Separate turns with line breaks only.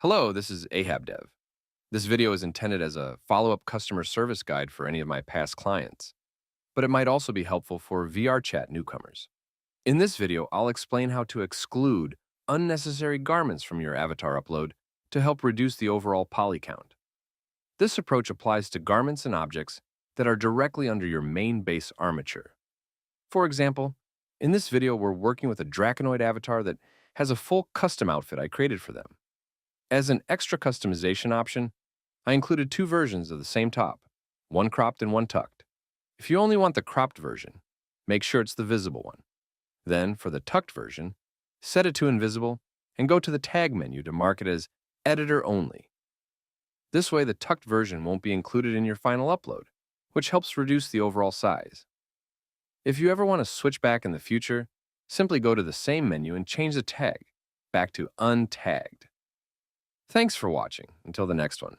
Hello, this is Ahab Dev. This video is intended as a follow-up customer service guide for any of my past clients, but it might also be helpful for VRChat newcomers. In this video, I'll explain how to exclude unnecessary garments from your avatar upload to help reduce the overall poly count. This approach applies to garments and objects that are directly under your main base armature. For example, in this video, we're working with a Draconoid avatar that has a full custom outfit I created for them. As an extra customization option, I included two versions of the same top, one cropped and one tucked. If you only want the cropped version, make sure it's the visible one. Then, for the tucked version, set it to invisible and go to the tag menu to mark it as editor only. This way, the tucked version won't be included in your final upload, which helps reduce the overall size. If you ever want to switch back in the future, simply go to the same menu and change the tag back to untagged. Thanks for watching. Until the next one.